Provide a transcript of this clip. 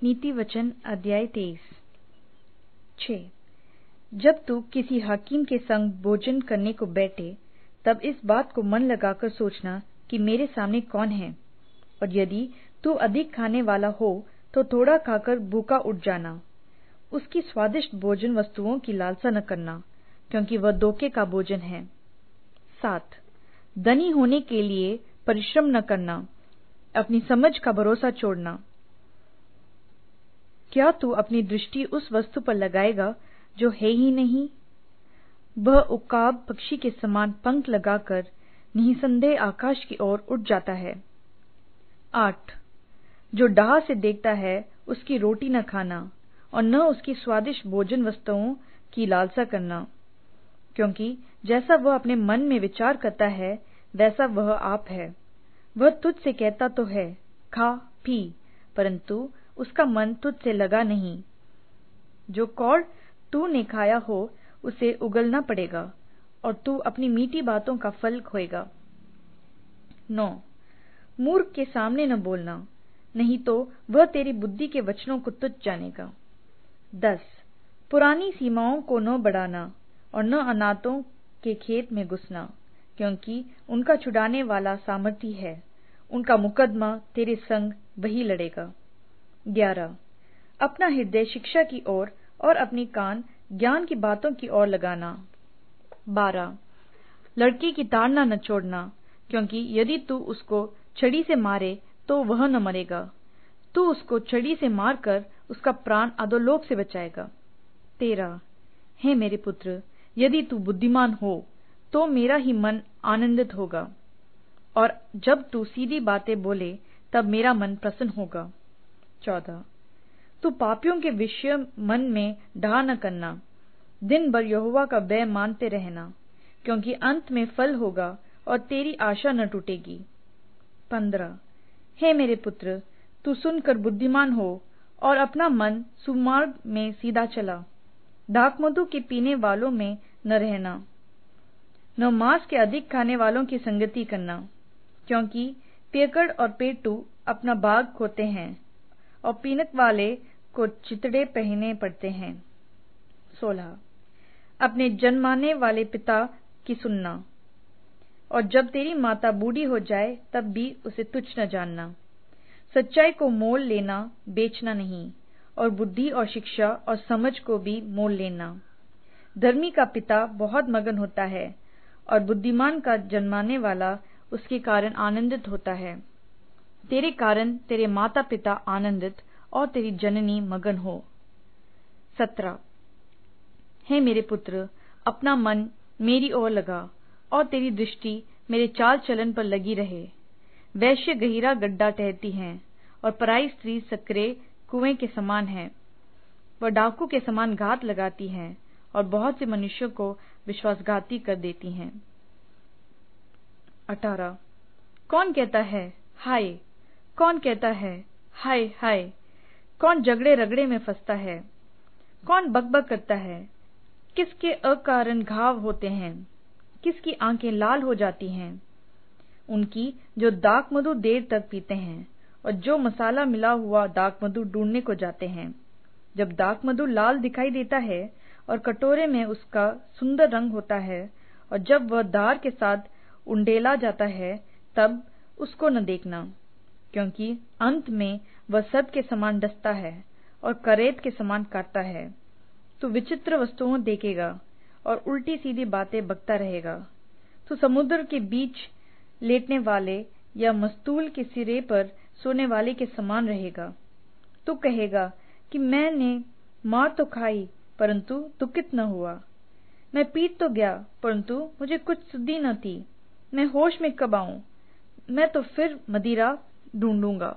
नीति वचन अध्याय 23। 6। जब तू किसी हाकिम के संग भोजन करने को बैठे, तब इस बात को मन लगाकर सोचना कि मेरे सामने कौन है, और यदि तू अधिक खाने वाला हो तो थोड़ा खाकर भूखा उठ जाना। उसकी स्वादिष्ट भोजन वस्तुओं की लालसा न करना, क्योंकि वह धोखे का भोजन है। 7। धनी होने के लिए परिश्रम न करना, अपनी समझ का भरोसा छोड़ना। क्या तू अपनी दृष्टि उस वस्तु पर लगाएगा जो है ही नहीं? वह उकाब पक्षी के समान पंख लगाकर निसंदेह आकाश की ओर उड़ जाता है। 8। जो डाह से देखता है उसकी रोटी न खाना, और न उसकी स्वादिष्ट भोजन वस्तुओं की लालसा करना, क्योंकि जैसा वह अपने मन में विचार करता है वैसा वह आप है। वह तुझ से कहता तो है, खा पी, परंतु उसका मन तुझ से लगा नहीं। जो कौड़ तूने खाया हो उसे उगलना पड़ेगा, और तू अपनी मीठी बातों का फल खोएगा। 9। मूर्ख के सामने न बोलना, नहीं तो वह तेरी बुद्धि के वचनों को तुच्छ जानेगा। 10। पुरानी सीमाओं को न बढ़ाना, और न अनाथों के खेत में घुसना, क्योंकि उनका छुड़ाने वाला सामर्थी है, उनका मुकदमा तेरे संग वही लड़ेगा। 11। अपना हृदय शिक्षा की ओर और अपनी कान ज्ञान की बातों की ओर लगाना। 12। लड़के की ताड़ना न छोड़ना, क्योंकि यदि तू उसको छड़ी से मारे तो वह न मरेगा, तू उसको छड़ी से मारकर उसका प्राण अधोलोक से बचाएगा। 13। हे मेरे पुत्र, यदि तू बुद्धिमान हो तो मेरा ही मन आनंदित होगा, और जब तू सीधी बातें बोले तब मेरा मन प्रसन्न होगा। 14। तू पापियों के विषय मन में डाह न करना, दिन भर यहोवा का भय मानते रहना, क्योंकि अंत में फल होगा और तेरी आशा न टूटेगी। 15। हे मेरे पुत्र, तू सुनकर बुद्धिमान हो और अपना मन सुमार्ग में सीधा चला। दाखमधु के पीने वालों में न रहना, न मांस के अधिक खाने वालों की संगति करना, क्योंकि पियक्कड़ और पेटू अपना भाग खोते हैं, और पीनक वाले को चितड़े पहने पड़ते हैं। 16। अपने जन्माने वाले पिता की सुनना, और जब तेरी माता बूढ़ी हो जाए तब भी उसे तुच्छ न जानना। सच्चाई को मोल लेना, बेचना नहीं, और बुद्धि और शिक्षा और समझ को भी मोल लेना। धर्मी का पिता बहुत मगन होता है, और बुद्धिमान का जन्माने वाला उसके कारण आनंदित होता है। तेरे कारण तेरे माता पिता आनंदित और तेरी जननी मगन हो। 17। हे मेरे पुत्र, अपना मन मेरी ओर लगा, और तेरी दृष्टि मेरे चाल चलन पर लगी रहे। वैश्य गहीरा गड्ढा ठहरती है, और पराई स्त्री सकरे कुएं के समान है। वह डाकू के समान घात लगाती है, और बहुत से मनुष्यों को विश्वासघाती कर देती हैं। 18। कौन कहता है हाय? कौन कहता है हाय हाय? कौन झगड़े रगड़े में फंसता है? कौन बकबक करता है? किसके अकारण घाव होते हैं? किसकी आंखें लाल हो जाती हैं? उनकी जो दाखमधु देर तक पीते हैं, और जो मसाला मिला हुआ दाखमधु ढूंढने को जाते हैं। जब दाखमधु लाल दिखाई देता है और कटोरे में उसका सुंदर रंग होता है, और जब वह धार के साथ उंडेला जाता है, तब उसको न देखना, क्योंकि अंत में वह सब के समान डसता है और करेत के समान काटता है। तू विचित्र वस्तुओं देखेगा और उल्टी सीधी बातें बकता रहेगा। तू समुद्र के बीच लेटने वाले या मस्तूल के सिरे पर सोने वाले के समान रहेगा। तू कहेगा कि मैंने मार तो खाई, परंतु दुखित न हुआ। मैं पीट तो गया, परंतु मुझे कुछ सुधि न थी। मैं होश में कब आऊं? मैं तो फिर मदिरा ढूंढूंगा।